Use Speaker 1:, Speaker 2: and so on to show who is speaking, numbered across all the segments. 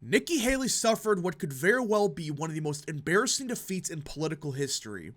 Speaker 1: Nikki Haley suffered what could very well be one of the most embarrassing defeats in political history.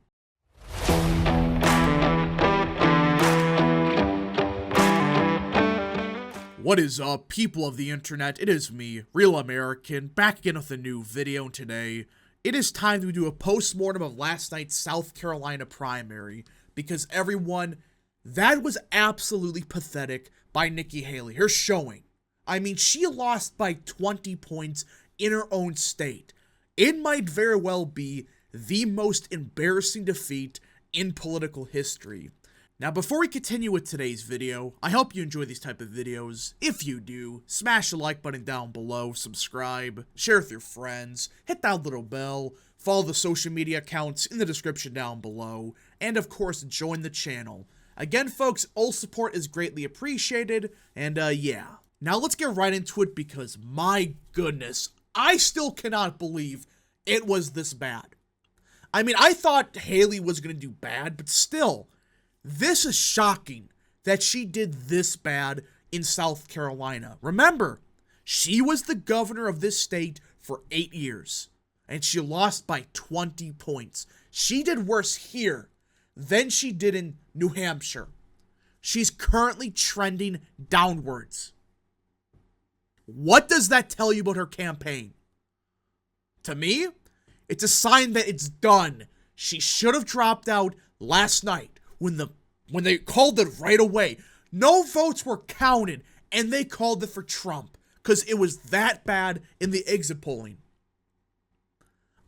Speaker 1: What is up, people of the internet? It is me, Real American, back again with a new video, and today it is time to do a post-mortem of last night's South Carolina primary, because everyone, that was absolutely pathetic by Nikki Haley. Her showing. I mean, she lost by 20 points in her own state. It might very well be the most embarrassing defeat in political history. Now, before we continue with today's video, I hope you enjoy these type of videos. If you do, smash the like button down below, subscribe, share with your friends, hit that little bell, follow the social media accounts in the description down below, and of course, join the channel. Again, folks, all support is greatly appreciated, and yeah. Now let's get right into it because, my goodness, I still cannot believe it was this bad. I mean, I thought Haley was going to do bad, but still, this is shocking that she did this bad in South Carolina. Remember, she was the governor of this state for 8 years, and she lost by 20 points. She did worse here than she did in New Hampshire. She's currently trending downwards. What does that tell you about her campaign? To me, it's a sign that it's done. She should have dropped out last night when they called it right away. No votes were counted, and they called it for Trump because it was that bad in the exit polling.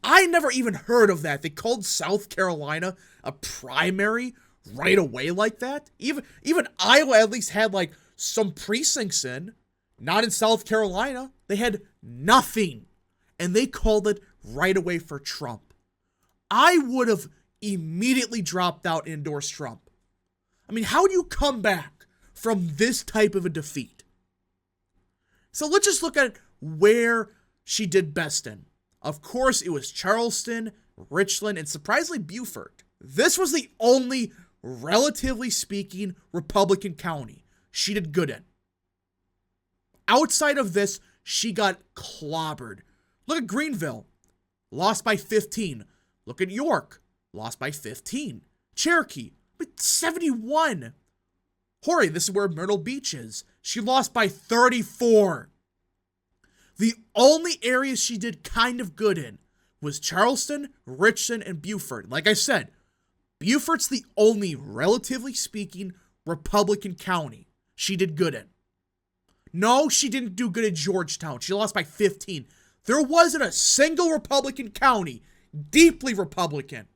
Speaker 1: I never even heard of that. They called South Carolina a primary right away like that. Even Iowa at least had like some precincts in. Not in South Carolina. They had nothing. And they called it right away for Trump. I would have immediately dropped out and endorsed Trump. I mean, how do you come back from this type of a defeat? So let's just look at where she did best in. Of course, it was Charleston, Richland, and surprisingly Beaufort. This was the only, relatively speaking, Republican county she did good in. Outside of this, she got clobbered. Look at Greenville, lost by 15. Look at York, lost by 15. Cherokee, 71. Horry, this is where Myrtle Beach is. She lost by 34. The only areas she did kind of good in was Charleston, Richland, and Beaufort. Like I said, Beaufort's the only, relatively speaking, Republican county she did good in. No, she didn't do good in Georgetown. She lost by 15. There wasn't a single Republican county, deeply Republican,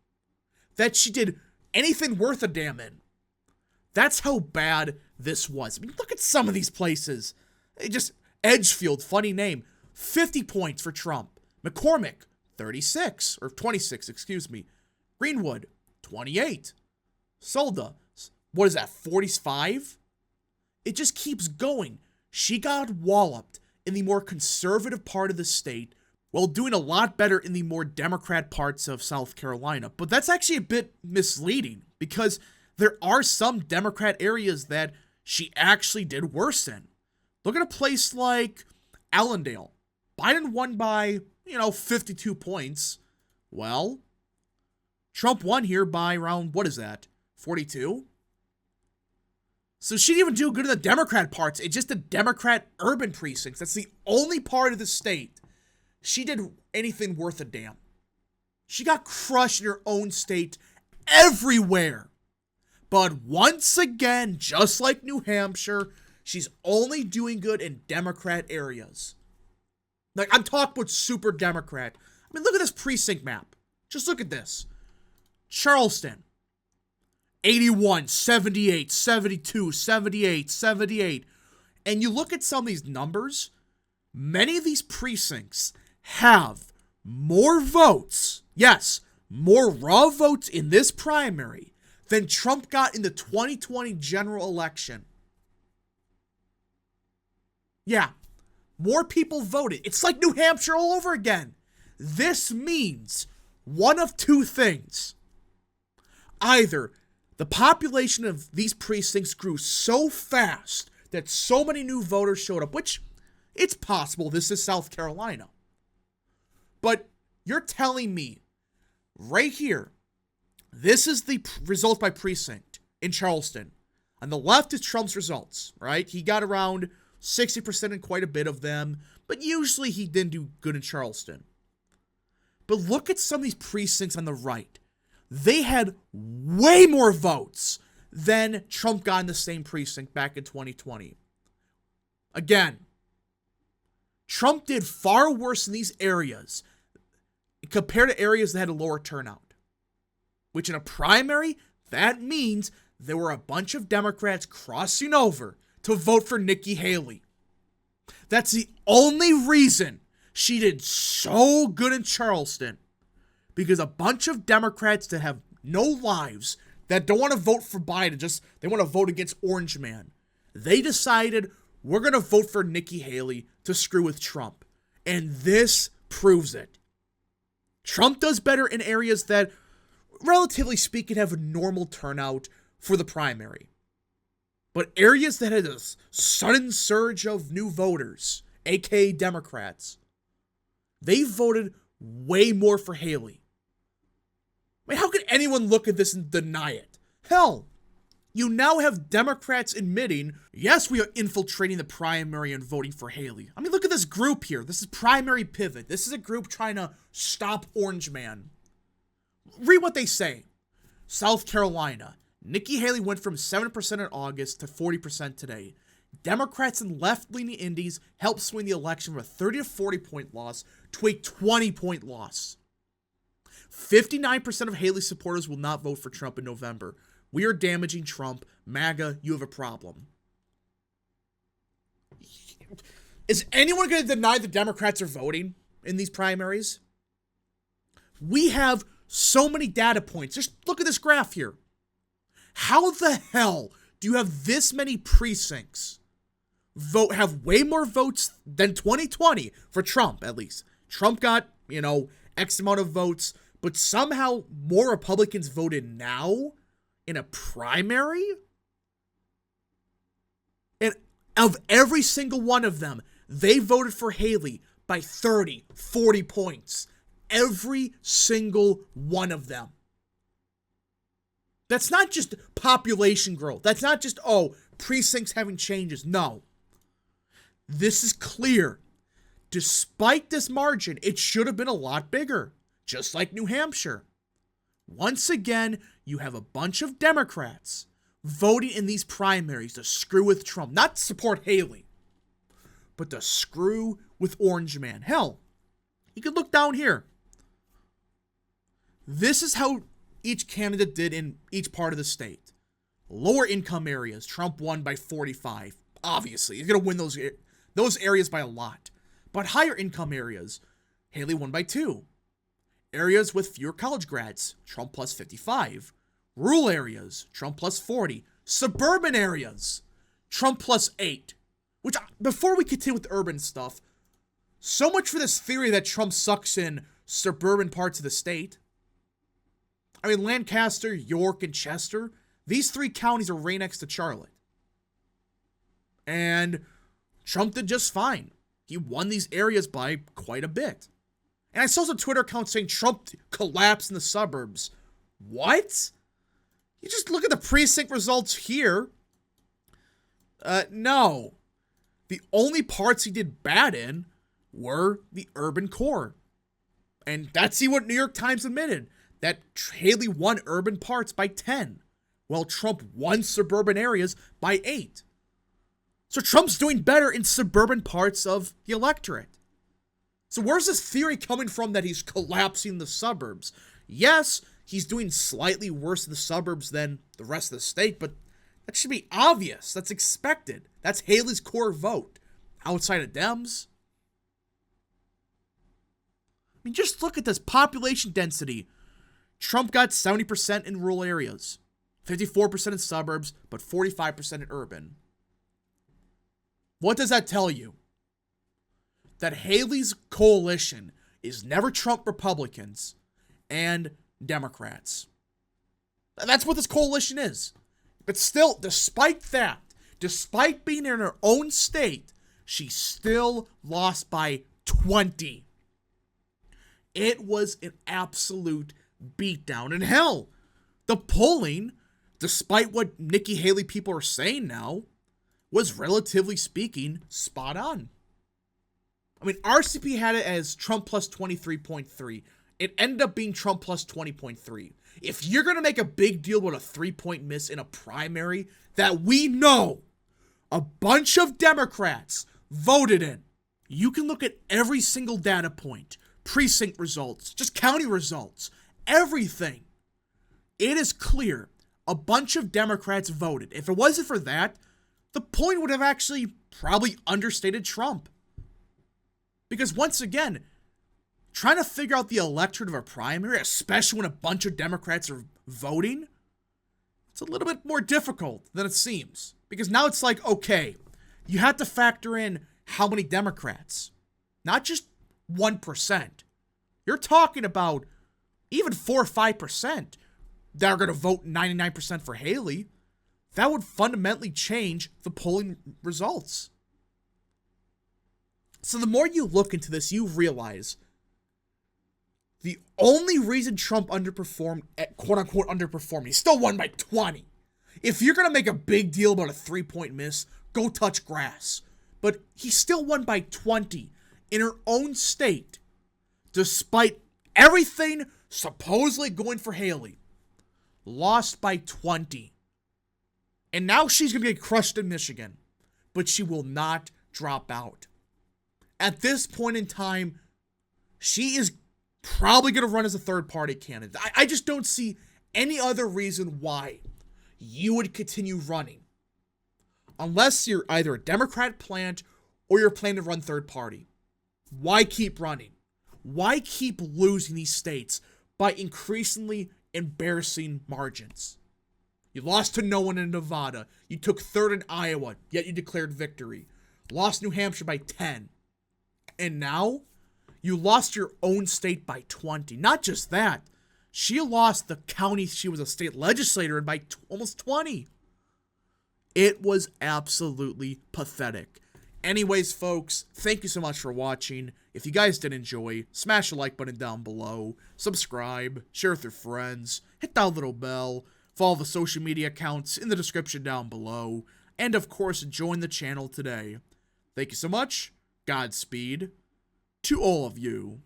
Speaker 1: that she did anything worth a damn in. That's how bad this was. I mean, look at some of these places. Just Edgefield, funny name, 50 points for Trump. McCormick, 36, or 26, excuse me. Greenwood, 28. Solda, what is that, 45? It just keeps going. She got walloped in the more conservative part of the state while doing a lot better in the more Democrat parts of South Carolina. But that's actually a bit misleading because there are some Democrat areas that she actually did worse in. Look at a place like Allendale. Biden won by, 52 points. Well, Trump won here by around, 42? So she didn't even do good in the Democrat parts. It's just the Democrat urban precincts. That's the only part of the state she did anything worth a damn. She got crushed in her own state everywhere. But once again, just like New Hampshire, she's only doing good in Democrat areas. Like, I'm talking about super Democrat. I mean, look at this precinct map. Just look at this. Charleston. 81, 78, 72, 78, 78. And you look at some of these numbers, many of these precincts have more votes, yes, more raw votes in this primary than Trump got in the 2020 general election. Yeah, more people voted. It's like New Hampshire all over again. This means one of two things. Either the population of these precincts grew so fast that so many new voters showed up, which It's possible this is South Carolina. But you're telling me right here, this is the result by precinct in Charleston. On the left is Trump's results, right? He got around 60% in quite a bit of them, but usually he didn't do good in Charleston. But look at some of these precincts on the right. They had way more votes than Trump got in the same precinct back in 2020. Again, Trump did far worse in these areas compared to areas that had a lower turnout. Which in a primary, that means there were a bunch of Democrats crossing over to vote for Nikki Haley. That's the only reason she did so good in Charleston. Because a bunch of Democrats that have no lives, that don't want to vote for Biden, they want to vote against Orange Man. They decided, we're going to vote for Nikki Haley to screw with Trump. And this proves it. Trump does better in areas that, relatively speaking, have a normal turnout for the primary. But areas that had a sudden surge of new voters, aka Democrats, they voted way more for Haley. I mean, how could anyone look at this and deny it? Hell, you now have Democrats admitting, yes, we are infiltrating the primary and voting for Haley. I mean, look at this group here. This is Primary Pivot. This is a group trying to stop Orange Man. Read what they say. South Carolina. Nikki Haley went from 7% in August to 40% today. Democrats and left-leaning indies helped swing the election from a 30 to 40 point loss to a 20-point loss. 59% of Haley's supporters will not vote for Trump in November. We are damaging Trump. MAGA, you have a problem. Is anyone going to deny the Democrats are voting in these primaries? We have so many data points. Just look at this graph here. How the hell do you have this many precincts have way more votes than 2020 for Trump, at least? Trump got, X amount of votes, but somehow more Republicans voted now in a primary? And of every single one of them, they voted for Haley by 30, 40 points. Every single one of them. That's not just population growth. That's not just, precincts having changes. No. This is clear. Despite this margin, it should have been a lot bigger. Just like New Hampshire. Once again, you have a bunch of Democrats voting in these primaries to screw with Trump. Not to support Haley, but to screw with Orange Man. Hell, you can look down here. This is how each candidate did in each part of the state. Lower income areas, Trump won by 45. Obviously, he's going to win those areas by a lot. But higher income areas, Haley won by 2. Areas with fewer college grads, Trump plus 55. Rural areas, Trump plus 40. Suburban areas, Trump plus 8. Which, before we continue with the urban stuff, so much for this theory that Trump sucks in suburban parts of the state. I mean, Lancaster, York, and Chester, these 3 counties are right next to Charlotte. And Trump did just fine. He won these areas by quite a bit. And I saw some Twitter accounts saying Trump collapsed in the suburbs. What? You just look at the precinct results here. No. The only parts he did bad in were the urban core. And that's what New York Times admitted. That Haley won urban parts by 10, while Trump won suburban areas by 8. So Trump's doing better in suburban parts of the electorate. So where's this theory coming from that he's collapsing the suburbs? Yes, he's doing slightly worse in the suburbs than the rest of the state, but that should be obvious. That's expected. That's Haley's core vote. Outside of Dems. I mean, just look at this population density. Trump got 70% in rural areas, 54% in suburbs, but 45% in urban. What does that tell you? That Haley's coalition is never Trump Republicans and Democrats. That's what this coalition is. But still, despite that, despite being in her own state, she still lost by 20. It was an absolute beatdown. And hell, the polling, despite what Nikki Haley people are saying now, was relatively speaking spot on. I mean, RCP had it as Trump plus 23.3. It ended up being Trump plus 20.3. If you're going to make a big deal about a 3-point miss in a primary that we know a bunch of Democrats voted in, you can look at every single data point, precinct results, just county results, everything. It is clear a bunch of Democrats voted. If it wasn't for that, the polling would have actually probably understated Trump. Because once again, trying to figure out the electorate of a primary, especially when a bunch of Democrats are voting, it's a little bit more difficult than it seems. Because now it's like, okay, you have to factor in how many Democrats. Not just 1%. You're talking about even 4 or 5% that are going to vote 99% for Haley. That would fundamentally change the polling results. So the more you look into this, you realize the only reason Trump underperformed, quote-unquote underperformed, he still won by 20. If you're going to make a big deal about a 3-point miss, go touch grass. But he still won by 20 in her own state, despite everything supposedly going for Haley. Lost by 20. And now she's going to get crushed in Michigan. But she will not drop out. At this point in time, she is probably going to run as a third-party candidate. I just don't see any other reason why you would continue running. Unless you're either a Democrat plant or you're planning to run third party. Why keep running? Why keep losing these states by increasingly embarrassing margins? You lost to no one in Nevada. You took third in Iowa, yet you declared victory. Lost New Hampshire by 10. And now, you lost your own state by 20. Not just that. She lost the county she was a state legislator in by almost 20. It was absolutely pathetic. Anyways, folks, thank you so much for watching. If you guys did enjoy, smash the like button down below. Subscribe, share with your friends, hit that little bell, follow the social media accounts in the description down below, and of course, join the channel today. Thank you so much. Godspeed to all of you.